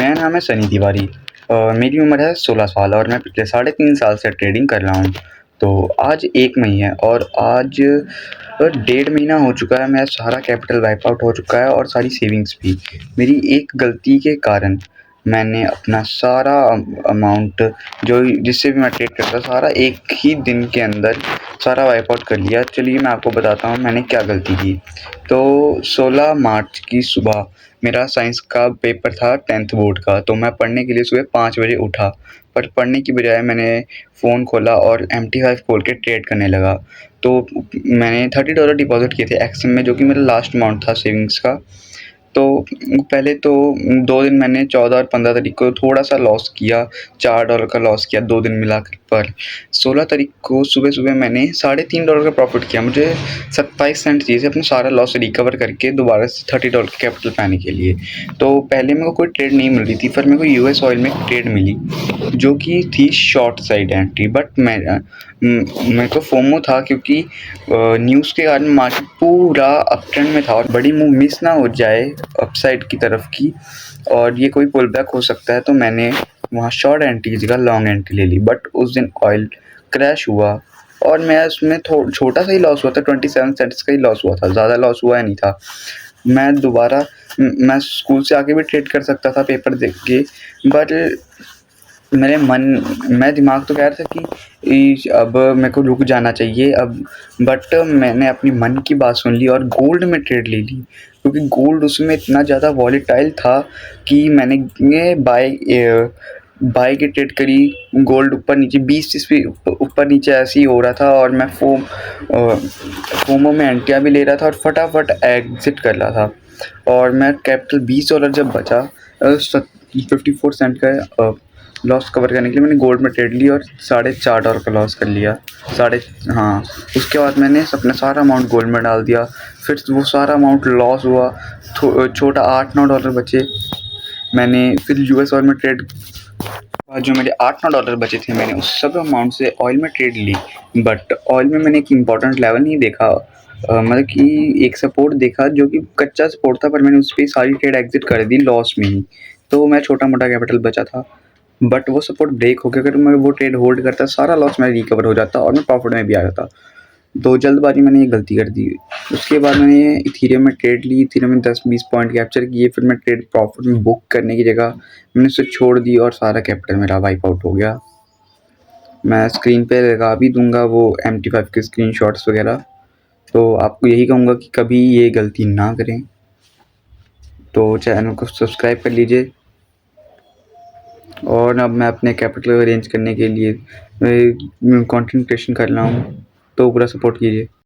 मेरा नाम है सनी तिवारी और मेरी उम्र है 16 साल और मैं पिछले 3.5 साल से ट्रेडिंग कर रहा हूँ। तो आज 1 मई है और आज 1.5 महीना हो चुका है, मेरा सारा कैपिटल वाइप आउट हो चुका है और सारी सेविंग्स भी। मेरी एक गलती के कारण मैंने अपना सारा अमाउंट जो जिससे भी मैं ट्रेड करता सारा एक ही दिन के अंदर सारा वाइप आउट कर लिया। चलिए मैं आपको बताता हूँ मैंने क्या गलती की। तो 16 मार्च की सुबह मेरा साइंस का पेपर था 10th बोर्ड का, तो मैं पढ़ने के लिए सुबह 5 बजे उठा, पर पढ़ने की बजाय मैंने फ़ोन खोला और MT5 खोल के ट्रेड करने लगा। तो मैंने $30 डिपॉज़िट किए थे एक्सिम में, जो कि मेरा लास्ट अमाउंट था सेविंग्स का। तो पहले तो 2 दिन मैंने 14 और 15 तारीख को थोड़ा-सा लॉस किया, $4 का लॉस किया 2 दिन मिलाकर। पर 16 तारीख को सुबह-सुबह मैंने $3.5 का प्रॉफ़िट किया। मुझे 27 सेंट चाहिए थे अपना सारा लॉस रिकवर करके दोबारा से $30 की कैपिटल पाने के लिए। तो पहले मेरे को कोई ट्रेड नहीं मिल रही थी, फिर मेरे को यूएस ऑयल में एक ट्रेड मिली, जो कि थी शॉर्ट साइड एंट्री। बट मेरे को फोमो था क्योंकि न्यूज़ के कारण मार्केट पूरा अपट्रेंड में था और बड़ी मूव मिस ना हो जाए अपसाइड की तरफ की और ये कोई पुल बैक हो सकता है, तो मैंने वहाँ शॉर्ट एंट्री की जगह लॉन्ग एंट्री ले ली। बट उस दिन ऑयल क्रैश हुआ और मैं उसमें छोटा सा ही लॉस हुआ था, 27 सेंट्स का ही लॉस हुआ था, ज़्यादा लॉस हुआ नहीं था। मैं स्कूल से आके भी ट्रेड कर सकता था पेपर देख के, बट मैं दिमाग तो कह रहा था कि अब मेरे को रुक जाना चाहिए अब। बट मैंने अपनी मन की बात सुन ली और गोल्ड में ट्रेड ले ली, क्योंकि गोल्ड उसमें इतना ज़्यादा वॉलेटाइल था कि मैंने बाय की ट्रेड करी। गोल्ड ऊपर नीचे 20-30 ऊपर नीचे ऐसे ही हो रहा था और मैं फोमो में एंटिया भी ले रहा था और फटाफट एग्जिट कर रहा था। और मैं कैपिटल $20 जब बचा 54 सेंट का लॉस कवर करने के लिए मैंने गोल्ड में ट्रेड ली और $4.5 का लॉस कर लिया। हाँ, उसके बाद मैंने अपना सारा अमाउंट गोल्ड में डाल दिया। फिर वो सारा अमाउंट लॉस हुआ, छोटा $8-9 बचे। मैंने फिर यूएस ऑयल में ट्रेड, जो मेरे $8-9 बचे थे मैंने उस सब अमाउंट से ऑयल में ट्रेड ली। बट ऑयल में मैंने एक इम्पॉर्टेंट लेवल नहीं देखा, मतलब कि एक सपोर्ट देखा जो कि कच्चा सपोर्ट था, पर मैंने उस पर सारी ट्रेड एग्जिट कर दी लॉस में ही। तो मैं छोटा मोटा कैपिटल बचा था, बट वो सपोर्ट ब्रेक हो गया। अगर मैं वो ट्रेड होल्ड करता सारा लॉस मेरा रिकवर हो जाता और मैं प्रॉफिट में भी आ जाता। तो जल्दबाजी मैंने ये गलती कर दी। उसके बाद मैंने इथीरियम में ट्रेड ली, इथीरियम में 10-20 पॉइंट कैप्चर किए। फिर मैं ट्रेड प्रॉफिट में बुक करने की जगह मैंने उसे छोड़ दी और सारा कैपिटल मेरा वाइप आउट हो गया। मैं स्क्रीन पे लगा भी दूंगा वो MT5 के स्क्रीनशॉट्स वगैरह। तो आपको यही कहूँगा कि कभी ये गलती ना करें। तो चैनल को सब्सक्राइब कर लीजिए और अब मैं अपने कैपिटल अरेंज करने के लिए कंटेंट क्रिएशन कर रहा हूँ, तो पूरा सपोर्ट कीजिए।